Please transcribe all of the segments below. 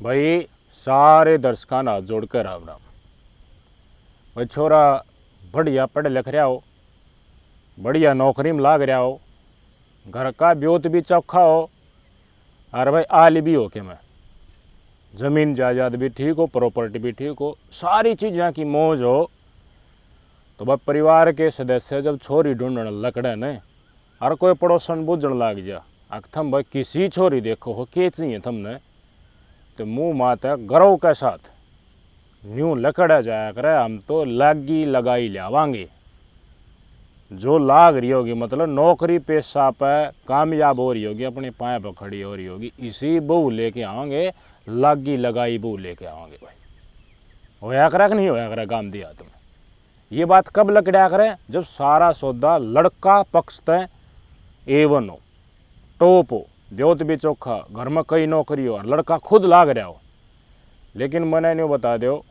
भाई सारे दर्शकों ना जोड़ कर राम राम। भाई छोरा बढ़िया पढ़ लिख रहा हो, बढ़िया नौकरी में लाग रहा हो, घर का ब्योत भी चौखा हो, और भाई आली भी हो के मैं ज़मीन जायदाद भी ठीक हो, प्रॉपर्टी भी ठीक हो, सारी चीज़ें की मौज हो। तो भाई परिवार के सदस्य जब छोरी ढूंढने लकड़े ने और कोई पड़ोसन बूझण लाग जा, आख थम भाई किसी छोरी देखो हो के चाहिए थमने, तो मुँह माते गर्व के साथ न्यू लकड़ा जाया करे, हम तो लागी लगाई लियावांगे। जो लाग रही होगी मतलब नौकरी पेशा पे कामयाब हो रही होगी, अपने पाए पर खड़ी हो रही होगी, इसी बहू लेके आवांगे, लागी लगाई बहू लेके आवांगे। भाई होया करा कि नहीं होया करा काम दिया तुम्हें। ये बात कब लकड़ा करे, जब सारा सौदा लड़का पक्ष तय एवन हो, टॉप हो, ब्योत भी चोखा, घर में कई नौकरी हो और लड़का खुद लाग रहा हो। लेकिन मैंने नहीं बता दो,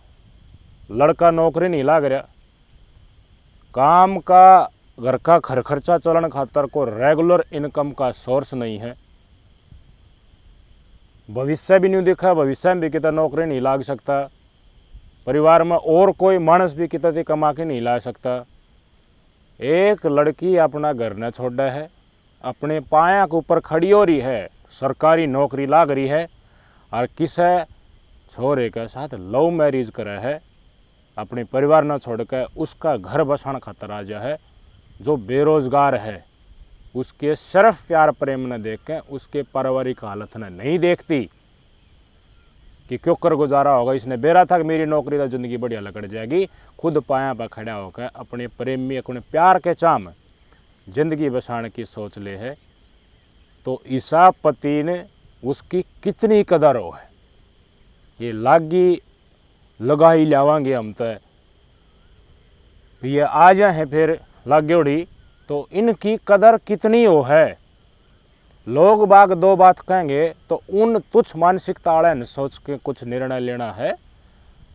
लड़का नौकरी नहीं लाग रहा, काम का घर का खर्चा चलन खातर को रेगुलर इनकम का सोर्स नहीं है, भविष्य भी नहीं दिखा, भविष्य में भी कितना नौकरी नहीं लाग सकता, परिवार में और कोई मानस भी कितना कमा के नहीं ला सकता। एक लड़की अपना घर न छोड़ा है, अपने पाया के ऊपर खड़ी हो रही है, सरकारी नौकरी लाग रही है, और किसे छोरे के साथ लव मैरिज करे है, अपने परिवार न छोड़ के उसका घर बसाना खातर आ जा है। जो बेरोजगार है उसके सिर्फ प्यार प्रेम न देख के उसके पारिवारिक हालत ने नहीं देखती कि क्यों कर गुजारा होगा, इसने बेरा था कि मेरी नौकरी तो जिंदगी बढ़िया लकड़ जाएगी, खुद पाया पर खड़ा होकर अपने प्रेमी अपने प्यार के चाम जिंदगी बसाने की सोच ले है। तो ईसा पति ने उसकी कितनी कदर हो है, ये लागी लगाई लावांगे हम तो ये आ जाए फिर लागे उड़ी, तो इनकी कदर कितनी हो है। लोग बाग दो बात कहेंगे तो उन तुच्छ मानसिकता वाले ने सोच के कुछ निर्णय लेना है,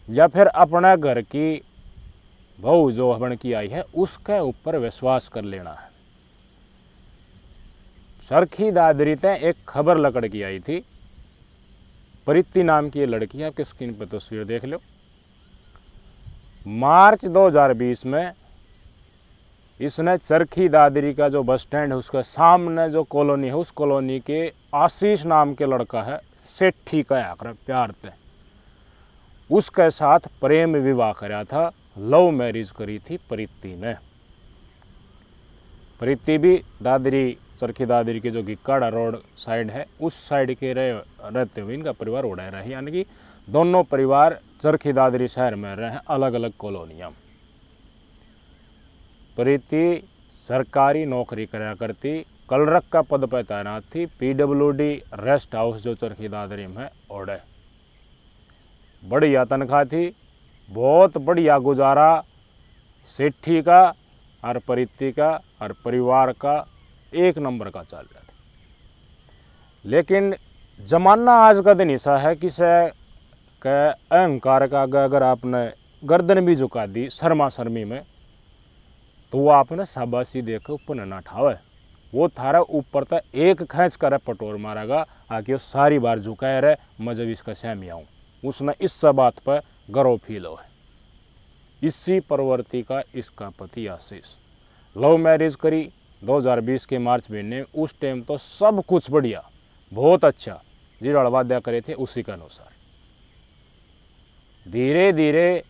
या फिर अपना घर की बहू जो बन की आई है उसके ऊपर विश्वास कर लेना है। सरखी दादरी ते एक खबर लकड़ की आई थी, प्रीति नाम की ये लड़की है, आपके स्क्रीन पर तस्वीर देख लो। मार्च 2020 में इसने चरखी दादरी का जो बस स्टैंड है उसके सामने जो कॉलोनी है, उस कॉलोनी के आशीष नाम के लड़का है, सेठी कहा कर प्यार ते, उसके साथ प्रेम विवाह कराया था, लव मैरिज करी थी प्रीति ने। प्रीति भी दादरी चरखी दादरी के जो गिक्काड़ा रोड साइड है उस साइड के रहते हुए इनका परिवार उड़ा रहा है, यानी कि दोनों परिवार चरखी दादरी शहर में रहे हैं, अलग अलग कॉलोनियाँ। प्रीति सरकारी नौकरी कराया करती, कलरक का पद पर तैनात थी, PWD रेस्ट हाउस जो चरखी दादरी में है ओढ़े, बढ़िया तनख्वाह थी, बहुत बढ़िया गुजारा सेठी का और प्रीति का और परिवार का एक नंबर का चल रहा था। लेकिन जमाना आज का दिन ऐसा है कि से अहंकार का अगर आपने गर्दन भी झुका दी शर्मा शर्मी में, तो वो आपने शाबाशी देकर ऊपर न ठावे, वो थारा ऊपर तक एक खींच कर पटोर मारेगा, आके वो सारी बार झुकाए रहे, मैं जब इसका सहमी आऊँ। उसने इस बात पर गर्व फील हो है। इसी प्रवृत्ति का इसका पति आशीष, लव मैरिज करी 2020 के मार्च महीने, उस टाइम तो सब कुछ बढ़िया, बहुत अच्छा, जी वादा करे थे उसी के अनुसार। धीरे धीरे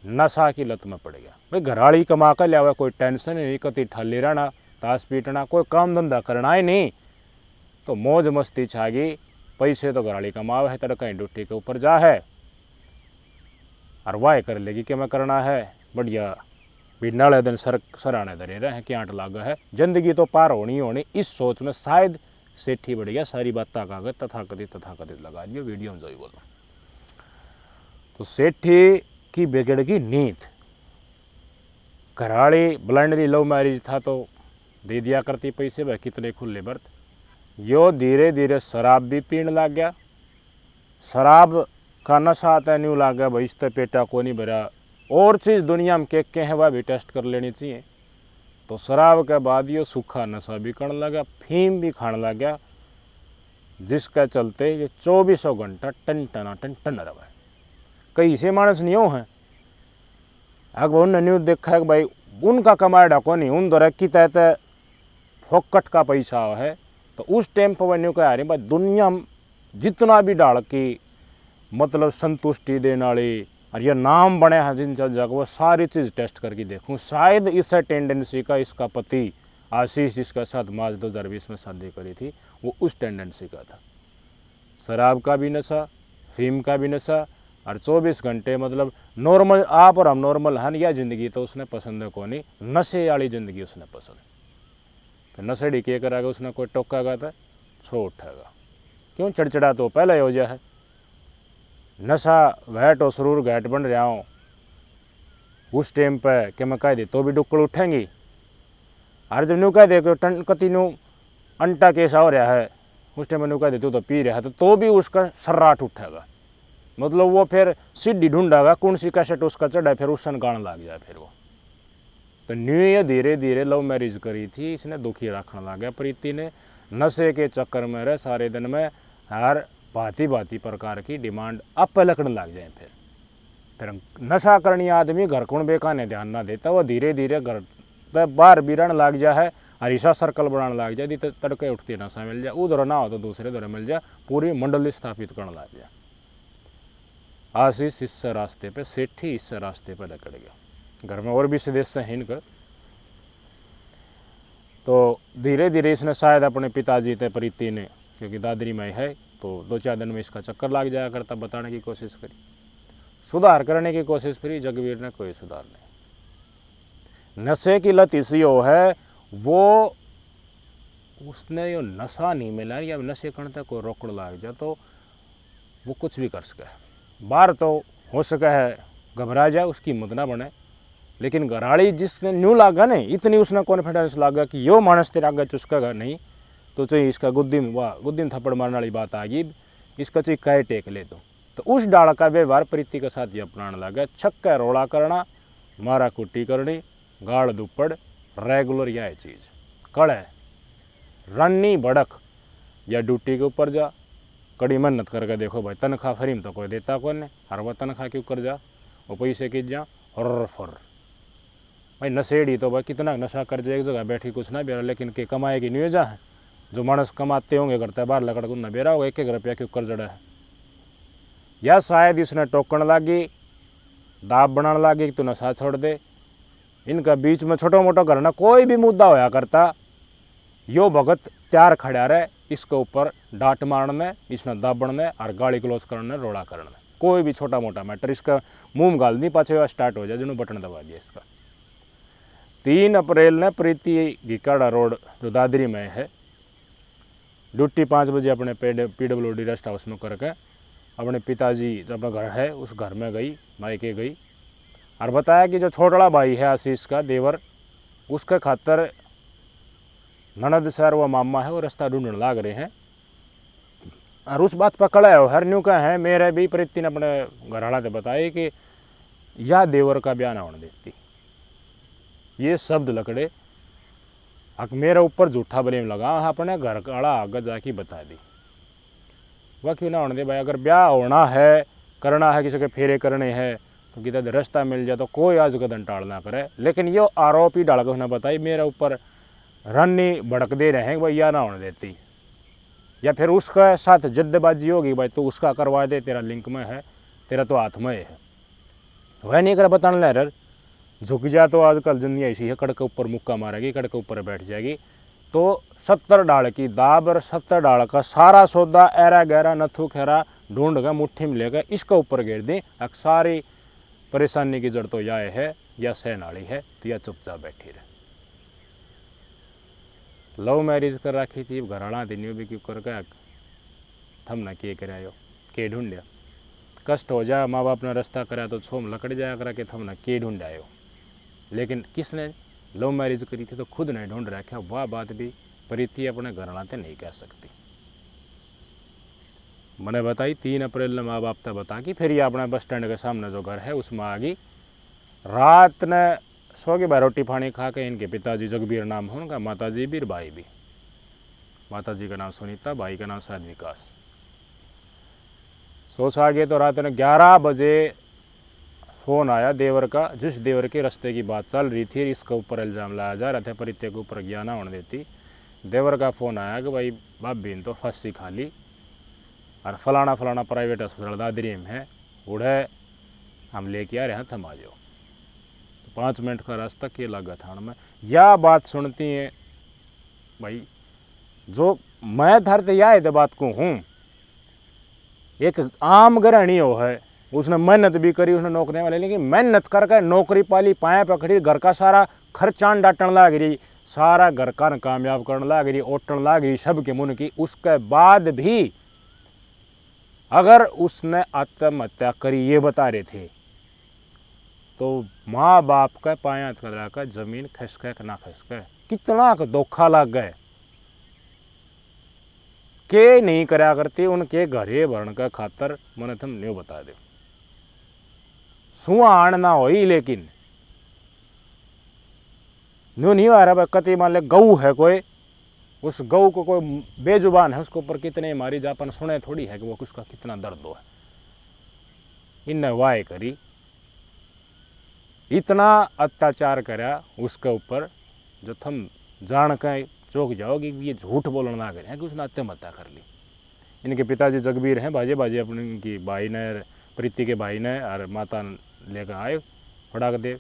नशा की लत में पड़ गया। भाई घराड़ी कमा कर लिया हुआ, कोई टेंशन ही नहीं, कति ठल्ली रहना, ताश पीटना, कोई काम धंधा करना ही नहीं, तो मौज मस्ती छा गई। पैसे तो घराड़ी कमावे है, तेरा कहीं डुट्टी के ऊपर जा है और वाह कर लेगी कि मैं करना है, बढ़िया बिनाले दिन सराने धरे रहे हैं कि आंट लागा है, जिंदगी तो पार होनी होनी, इस सोच में शायद सेठी बढ़ गया, सारी बात कागज तथाकथित लगा दिए, वीडियो में जो ही बोला। तो सेठी की बिगड़ गई नींद, घराड़ी ब्लाइंडली लव मैरिज था तो दे दिया करती पैसे, वह कितने खुले बर्त। यो धीरे धीरे शराब भी पीने लग गया, शराब का नशा आता न्यू लग गया, भाई इससे पेटा को नहीं भरा, और चीज़ दुनिया में के हैं वह भी टेस्ट कर लेनी चाहिए। तो शराब के बाद यो सूखा नशा भी करने लगा, फीम भी खाने लग गया, जिसके चलते ये 24 घंटा टन टना टन टन रहा है। कई से मानस नहीं हो हैं अगर उनने न्यूज देखा है कि भाई उनका कमाया को नहीं उन दौरा की तहत फोकट का पैसा है। तो उस टाइम पर वह न्यू कह रही भाई दुनिया जितना भी डाल की मतलब संतुष्टि देने वाली और ये नाम बने हैं जिन जगह वो सारी चीज़ टेस्ट करके देखूँ। शायद इस टेंडेंसी का इसका पति आशीष जिसके साथ मार्च 2020 में शादी करी थी वो उस टेंडेंसी का था। शराब का भी नशा, फीम का भी नशा और 24 घंटे मतलब नॉर्मल आप और हम नॉर्मल हन या ज़िंदगी तो उसने पसंद है को नहीं, नशे वाली ज़िंदगी उसने पसंद है। फिर नशेड़ी क्या करेगा उसने कोई टोकेगा तो छो उठेगा क्यों चिड़चिड़ा तो पहले हो जाए है। नशा घैट और सरूर घैट बन रहा हूँ उस टाइम पे कि मैं कह दे तो भी डुक्कड़ उठेंगी और जब न्यू कह दे कि कति न्यू अंटा कैसा हो रहा है उस टाइम में न्यू कह दे तो पी रहा है तो भी उसका सर्राट उठेगा। मतलब वो फिर सीढ़ी ढूंढेगा कौन सी कैसेट उसका चढ़ा फिर उस गाना लग जाए फिर वो। तो न्यू ये धीरे धीरे लव मैरिज करी थी इसने दुखी रखने लग गया प्रीति ने। नशे के चक्कर में रहे सारे दिन में हर भांति भांति प्रकार की डिमांड अब लगने लग जाए। फिर नशा करनी आदमी घर कौन बेकाने ध्यान ना देता वो धीरे धीरे घर बाहर भी रहने लग जाए और ईसा सर्कल बनाने लग जाए। तड़के उठती नशा मिल जाए उधर ना हो तो दूसरे उधर मिल जाए पूरी मंडली स्थापित करने लग जाए। आशीष इस रास्ते पे सेठी इस रास्ते पे लकड़ गया। घर में और भी सदस्य हैं इनका। तो धीरे धीरे इसने शायद अपने पिताजी थे प्रीति ने क्योंकि दादरी में है तो 2-4 दिन में इसका चक्कर लग जाया करता। बताने की कोशिश करी सुधार करने की कोशिश करी जगवीर ने कोई सुधार नहीं। नशे की लत इसी हो है वो उसने यो नशा नहीं मिला या नशे करने को रोकड़ लग जाए तो वो कुछ भी कर सके। बाहर तो हो सके है घबरा जाए उसकी हिम्मत ना बने लेकिन घराड़ी जिसने न्यू लागा नहीं इतनी उसने कॉन्फिडेंस लागा कि यो मानस तेरा आगे चुसकेगा नहीं तो चाहिए इसका गुद्दी थप्पड़ मारने वाली बात आ गई इसका चाहिए कह टेक ले दो। तो उस डाल का व्यवहार प्रीति के साथ ये अपनाने लगा। छक्का रोड़ा करना मारा कुट्टी करनी गाड़ दुपड़ रेगुलर यह चीज़ कड़े रन्नी भड़क या ड्यूटी के ऊपर जा कड़ी मेहनत करके देखो भाई तनख्वाह फ्री में तो कोई देता कौन है हर वह तनख्वाह के ऊपर जा वो पैसे की जा हर फर भाई नशेड़ी तो भाई कितना नशा कर जाए एक जगह बैठी कुछ ना बेरा लेकिन के कमाएगी नहीं जा है जो मानस कमाते होंगे करते हैं बाहर लकड़ को न बेरा होगा 1-1 रुपया के ऊपर जड़ा है। या शायद इसने टोकन लागी दाब बनाने लागी तो नशा छोड़ दे। इनका बीच में छोटा मोटा करना कोई भी मुद्दा होया करता यो भगत तैयार खड़ा रहे इसके ऊपर डांट मारने इसने दाबड़ने और गाली गलौज करने रोड़ा करने कोई भी छोटा मोटा मैटर इसका मुंह गाल नहीं पाछे स्टार्ट हो जाए जिन्होंने बटन दबा दिया इसका। 3 अप्रैल ने प्रीति घिकाड़ा रोड जो दादरी में है ड्यूटी 5 बजे अपने PWD रेस्ट हाउस में करके अपने पिताजी जो अपना घर है उस घर में गई मायके गई और बताया कि जो छोटा भाई है आशीष का देवर उसके खातर ननद सर वो मामा है वो रास्ता ढूंढने लाग रहे हैं। और उस बात पर कड़ा है हर न्यू का है मेरे भी प्रीति ने अपने घर वाला से बताया कि यह देवर का बयान होने देती ये शब्द लकड़े अक मेरे ऊपर झूठा ब्लेम लगा अपने घर वाला आगे जाके बता दी वह क्यों ना होने दे भाई। अगर ब्याह होना है करना है किसी के फेरे करने हैं तो कितना रास्ता मिल जाए तो कोई आज कदम टाल ना करे। लेकिन ये आरोप ही डाल कर उसने बताई मेरे ऊपर रन्नी भड़क दे रहे हैं भाई या ना होने देती या फिर उसका साथ जद्दबाजी होगी भाई तो उसका करवा दे तेरा लिंक में है तेरा तो हाथ में है वह नहीं कर बताने लहर झुक जा तो आजकल दुनिया ऐसी है कड़ के ऊपर मुक्का मारेगी कड़ के ऊपर बैठ जाएगी। तो 70 डाल की दाब और 70 डाल का सारा सौदा ऐरा गहरा नथु खेरा ढूंढ कर मुट्ठी में लेकर इसका ऊपर गिर दी। अब सारी परेशानी की जड़ तो यह है या सहन वाली है तो यह चुपचाप बैठी रहे। लव मैरिज कर रखी थी घराना थी न्यू भी क्यों कर थम न के करायो के ढूंढिया कष्ट हो जाए माँ बाप ने रास्ता कराया तो छोम लकड़ जाया करा के थम न के ढूंढायो। लेकिन किसने लव मैरिज करी थी तो खुद नहीं ढूंढ रखा वह बात भी प्रीति अपने घराना से नहीं कह सकती। मैंने बताई 3 अप्रैल ने माँ बाप था बता कि फिर ये अपना बस स्टैंड के सामने जो घर है उसमें आ गई। रात ने सो के भाई रोटी पानी खा के इनके पिताजी जगबीर नाम हो उनका माताजी भी भाई भी माता जी का नाम सुनीता, भाई का नाम शायद विकास। सोच आ गए तो रात में 11 बजे फ़ोन आया देवर का, जिस देवर के रास्ते की बात चल रही थी, इसके ऊपर इल्ज़ाम लाया जा रहा था, परित्य के ऊपर ज्ञान होने देती। देवर का फ़ोन आया कि भाई भाभी ने तो फांसी खा ली और फलाना फलाना प्राइवेट अस्पताल दादरी में है, उड़े हम लेके आ रहे हैं, थम आ जाओ। तो 5 मिनट का रास्ता के लगा था में। यह बात सुनती है भाई, जो मैं धरते यह बात को हूँ, एक आम गृहिणी हो है, उसने मेहनत भी करी, उसने नौकरी वाले, लेकिन मेहनत करके नौकरी पाली, पाए पकड़ी, घर का सारा खर्चान डाटन लग रही, सारा घर का कामयाब करने लग रही, ओटन लग रही सबके मुन की, उसके बाद भी अगर उसने आत्महत्या करी ये बता रहे थे, तो माँ बाप का पाया कदरा का जमीन खसके ना खसके, कितना का धोखा लग गए के नहीं करा करते उनके घरे भरण का खातर। मैंने तुम न्यू बता दो सुहान ना हो, लेकिन न्यू नहीं आ रहा। कति मान ले गऊ है कोई, उस गऊ को कोई बेजुबान है, उसके ऊपर कितने मारी जापन सुने थोड़ी है कि वो उसका कितना दर्द हो है। इनने वाय करी, इतना अत्याचार करा उसके ऊपर, जो तुम जान के चौंक जाओगे कि ये झूठ बोलना ना करें कि उसने आत्महत्या कर ली। इनके पिताजी जगबीर हैं, बाजे बाजे अपने इनकी भाई ने, प्रीति के भाई ने और माता लेकर आए फड़ाक दे।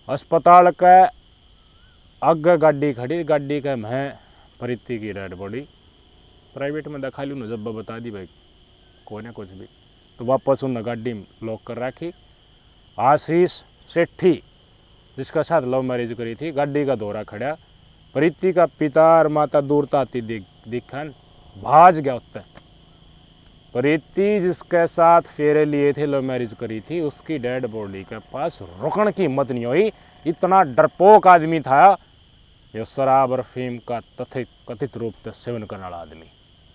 अस्पताल का आगे गाड़ी खड़ी, गाड़ी का मैं प्रीति की डेड बॉडी प्राइवेट में दिखा ली, जब बता दी भाई कोई ना कुछ भी, तो वापस उन गाड़ी लॉक कर रखी। आशीष सेठी जिसका साथ लव मैरिज करी थी, गाड़ी का दौरा खड़ा, प्रीति का पिता और माता दूर ताती दिखन भाज गया उत्तर। प्रीति जिसके साथ फेरे लिए थे, लव मैरिज करी थी, उसकी डेड बॉडी के पास रुकने की हिम्मत नहीं हुई। इतना डरपोक आदमी था ये, शराब और फीम का कथित रूप से सेवन करने वाला आदमी,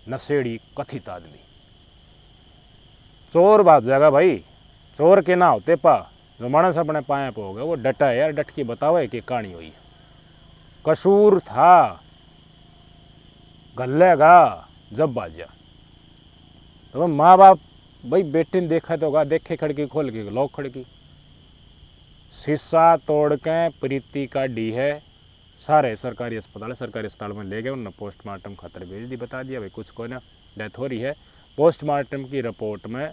नशेड़ी कथित आदमी। चोर बात जाएगा भाई, चोर के ना होते पा, जो मानस अपने पाए पे हो गए वो डटा है यार, डट की बतावे कि कहानी हुई। कसूर था गल्लेगा जब बाजा, तो माँ बाप भाई बेटे ने देखा तो देखे खिड़की खोल के लॉक खिड़की, शीशा तोड़ के प्रीति का डी है, सारे सरकारी अस्पताल में ले गए, उन्होंने पोस्टमार्टम खातर भेज दी, बता दिया भाई कुछ कोई ना डेथ हो रही है। पोस्टमार्टम की रिपोर्ट में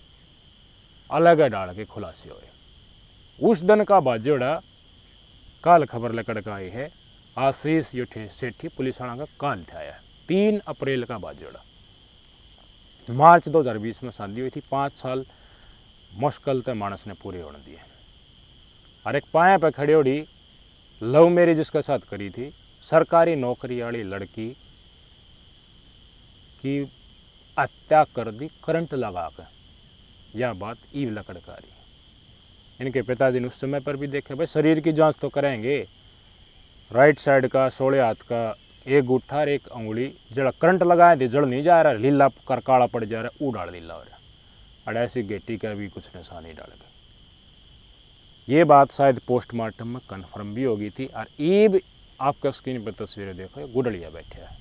अलग डाल के खुलासे हुए। उस दिन का बाजोड़ा काल खबर लकड़ का आई है, आशीष युठे सेठी पुलिस वाला का काल थे आया 3 अप्रैल का बाजोड़ा। मार्च 2020 में शादी हुई थी, 5 साल मुश्किल से मानस ने पूरे होने दिए। और एक पाए पे खड़ी होड़ी लव मैरिज जिसके साथ करी थी, सरकारी नौकरी वाली लड़की की हत्या कर दी करंट लगा कर, यह बात ईव लकड़कारी। इनके पिताजी ने उस समय पर भी देखे भाई शरीर की जांच तो करेंगे, राइट साइड का 16 हाथ का एक गुट्ठा और एक अंगुली जड़ करंट लगाए थे, जड़ नहीं जा रहा, लीला कर काला पड़ जा रहा, उड़ाड़ लीला हो रहा, और ऐसी गेटी का भी कुछ निशान नहीं डाल गए। ये बात शायद पोस्टमार्टम में कन्फर्म भी होगी थी। और ईब आपका स्क्रीन पर तस्वीरें देखो, गुडलिया बैठे है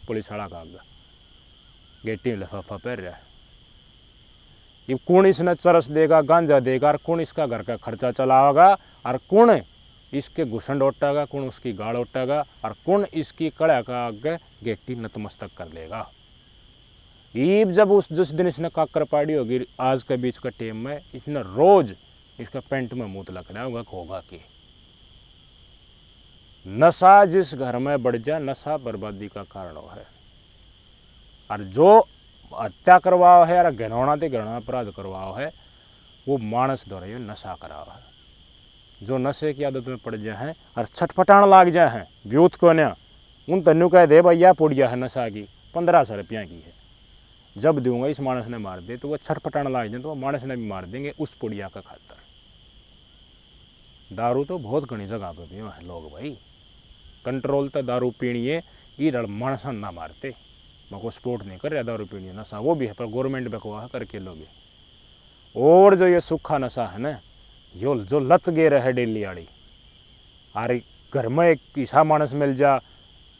पुलिस वाला का आगे, गेटी में लिफाफा पहन रहा है। ये कौन इसने चरस देगा, गांजा देगा, और कौन इसका घर का खर्चा चलाएगा, और कौन इसके घुसन उठागा, कौन उसकी गाड़ उठागा, और कौन इसकी कड़ा का आगे गेटी नतमस्तक कर लेगा। ईब जब उस जिस दिन इसने काकर पाड़ी होगी आज के बीच का टेम में, इसने रोज इसका पेंट में मुँह लकड़ा होगा कि नशा जिस घर में बढ़ जाए, नशा बर्बादी का कारण है। और जो हत्या करवाओ है या घृणा ते घृणा अपराध करवाओ है, वो मानस द्वारा नशा कराओ है। जो नशे की आदत में पड़ जाए हैं और छटपटाण लाग जाए हैं व्यूथ को न, उन तन्नू कह दे भैया पुड़िया है नशा की 1500 रुपया की है, जब दूंगा इस मानस ने मार दे, तो वो छटपटाण लाग जाए तो वो मानस ने भी मार देंगे उस पुड़िया का खातर। दारू तो बहुत घनी जगह पे भी है लोग भाई, कंट्रोल तो दारू पीनी है, ये मानस ना मारते। मैं को सपोर्ट नहीं कर रहा दारू पीनी है, नशा वो भी है, पर गवर्नमेंट बकवाह करके लोगे। और जो ये सूखा नशा है ना, यो जो लत गे रहे डेली आड़ी, अरे घर में एक ईसा मानस मिल जा,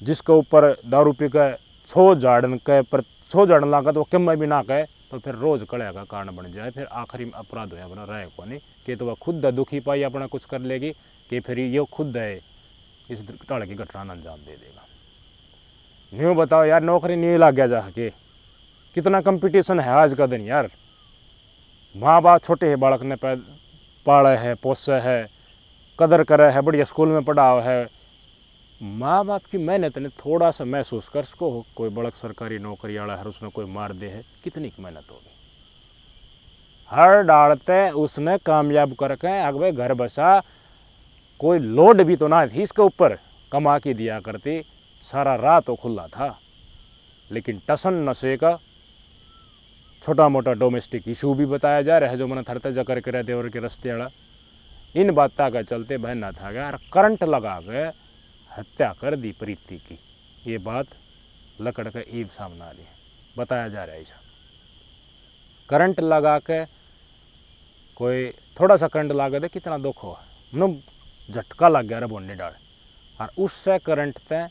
जिसके ऊपर दारू पी के छो झाड़न के पर छो झाड़न लागा तो कम में भी ना कहे तो फिर रोज कड़े का कारण बन जाए, फिर आखिरी में अपराध होया बना रहे को नहीं कि तो वह खुद दुखी पाई अपना कुछ कर लेगी कि फिर ये खुद है इस टाड़ की घटना अंजाम दे देगा। न्यू बताओ यार, नौकरी नहीं लग गया जाके, कितना कंपटीशन है आज का दिन यार। माँ बाप छोटे है बालक ने पाले है, पोसे है, कदर करे है, बढ़िया स्कूल में पढ़ाओ है, माँ बाप की मेहनत ने थोड़ा सा महसूस कर सको हो। कोई बड़क सरकारी नौकरी वाला है उसने कोई मार दे है, कितनी मेहनत होगी, हर डालते उसने कामयाब करके अगवे घर बसा, कोई लोड भी तो ना थी इसके ऊपर, कमा के दिया करती, सारा राह तो खुला था। लेकिन टसन नशे का छोटा मोटा डोमेस्टिक इशू भी बताया जा रहा है, जो मैंने थरते जकर के रहते और के रस्ते वाला, इन बातों का चलते बहन ना था गया और करंट लगा के हत्या कर दी प्रीति की। ये बात लकड़ का ईव सामने आ रही है, बताया जा रहा है ऐसा। करंट लगा के कोई थोड़ा सा करंट लगा दे कितना दुख हो, मतलब झटका लग गया रे बोलने डाल, और उससे करंट तय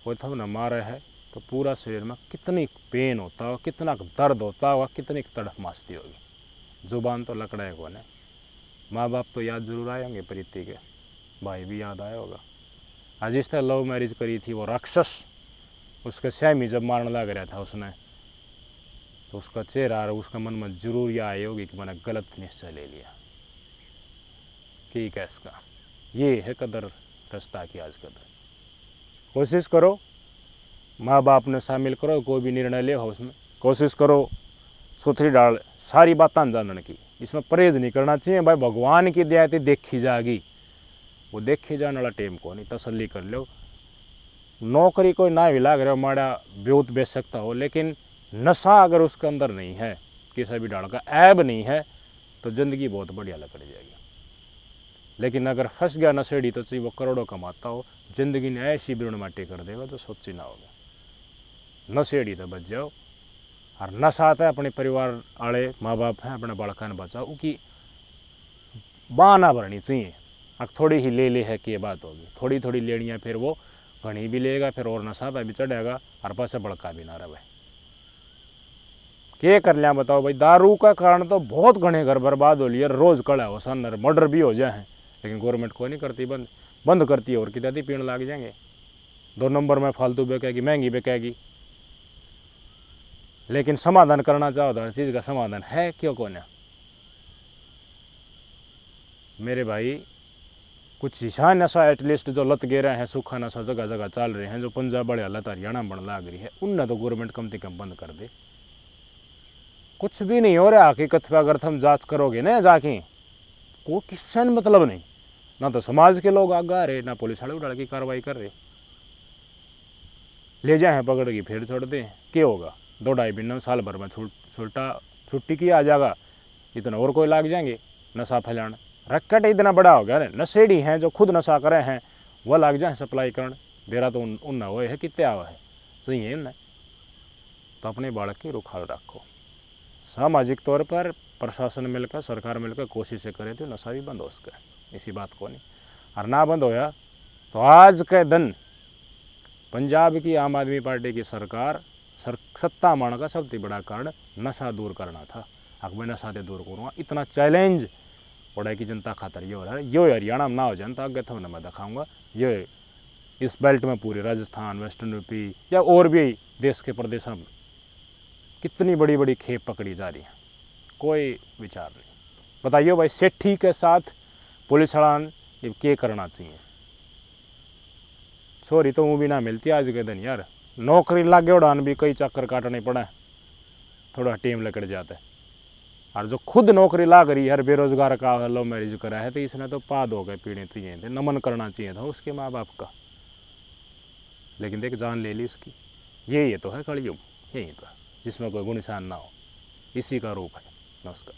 कोई थम न मारे है तो पूरा शरीर में कितनी पेन होता हो, कितना दर्द होता होगा, कितनी तड़फ मासती होगी। जुबान तो लकड़ा है कौन है। माँ बाप तो याद जरूर आए होंगे प्रीति के, भाई भी याद आया होगा। आज जिसने लव मैरिज करी थी वो राक्षस, उसके सहमी जब मारने लग रहा था उसने, तो उसका चेहरा और उसका मन में जरूर यह आई होगी कि मैंने गलत निश्चय ले लिया। ठीक है, इसका ये है कदर रास्ता की आज कदर। कोशिश करो माँ बाप ने शामिल करो, कोई भी निर्णय ले हो उसमें कोशिश करो सुथरी डाल सारी बातें जानने की, इसमें परहेज नहीं करना चाहिए। भाई भगवान की दया थी देखी जाएगी, वो देखी जाने वाला टेम को नहीं, तसल्ली कर लो। नौकरी कोई ना भी लाग रहा हो, माड़ा ब्योत बेच सकता हो, लेकिन नशा अगर उसके अंदर नहीं है, किसी भी डाल का ऐब नहीं है, तो ज़िंदगी बहुत बढ़िया लग जाएगी। लेकिन अगर फंस गया नशेड़ी तो चाहिए वो करोड़ों कमाता हो, जिंदगी ने ऐसी बिरण माटी कर देगा तो सोची ना होगा। नशेड़ी तो बच जाओ, और नशा आता है अपने परिवार वाले माँ बाप हैं अपने बालका ने बचाओ, उसकी बाँ ना भरनी चाहिए। अब थोड़ी ही ले है कि ये बात होगी, थोड़ी थोड़ी लेनी है, फिर वो घनी भी लेगा, फिर और नशा पे भी चढ़ेगा और पास बड़का भी ना रहे। क्या कर लिया बताओ भाई, दारू का कारण तो बहुत घने घर बर्बाद हो लिए, रोज कड़ा हो सन मर्डर भी हो जाए, लेकिन गवर्नमेंट को नहीं करती, बंद करती है और कितनी पीने लग जाएंगे। 2 नंबर में फालतू बिकेगी, महंगी बिकेगी। लेकिन समाधान करना चाहो तो हर चीज़ का समाधान है क्यों कौन है मेरे भाई। कुछ हिस्सा नशा एटलीस्ट जो लत गे रहे हैं, सूखा नशा जगह जगह चल रहे हैं, जो पंजाब बड़े हालत हरियाणा बन लाग रही है, उनने तो गवर्नमेंट कम से कम बंद कर दे। कुछ भी नहीं हो रहा हकीकत पे, अगर तुम जांच करोगे ना जाके, को किसी मतलब नहीं, ना तो समाज के लोग आगे आ रहे, ना पुलिस वाले उड़ा की कार्रवाई कर रहे, ले जाए हैं पकड़ के फिर छोड़ दे। क्या होगा, 2-2.5 महीने साल भर में छुट्टी की आ जाएगा, इतना और कोई लाग जाएंगे नशा फैलाना। रक्कट इतना बड़ा हो गया, नशेड़ी हैं जो खुद नशा करे हैं वह लाग जाए सप्लाई करण। देरा तो उन हुए है कितने आवा है चाहिए उन्हें, तो अपने बालक की रुखाल रखो। सामाजिक तौर पर प्रशासन मिलकर सरकार मिलकर कोशिशें करे तो नशा भी बंद हो सके, इसी बात को नहीं। और ना बंद होया तो आज के दिन पंजाब की आम आदमी पार्टी की सरकार सत्ता माण का सबसे बड़ा कारण नशा दूर करना था। अब मैं नशा से दूर करूँगा, इतना चैलेंज पड़े की जनता खातर ये हो रहा है। ये हरियाणा में ना हो जाए तो आगे तो मैं दिखाऊँगा, ये इस बेल्ट में पूरे राजस्थान, वेस्टर्न यूपी या और भी देश के प्रदेशों में कितनी बड़ी बड़ी खेप पकड़ी जा रही है, कोई विचार नहीं। बताइए भाई, सेठी के साथ पुलिस वाला क्या करना चाहिए। सॉरी तो वो भी ना मिलती आज के दिन यार, नौकरी लागे उड़ान भी कई चक्कर काटने पड़ा, थोड़ा टीम लकड़ जाता है। और जो खुद नौकरी लाग रही है, बेरोजगार का लव मैरिज करा है, तो इसने तो पाद हो गए पीने चाहिए थे, नमन करना चाहिए था उसके माँ बाप का। लेकिन देख जान ले ली उसकी। यही तो है कलयुग, यही तो है जिसमें कोई गुण निशान ना हो, इसी का रूप है। नमस्कार।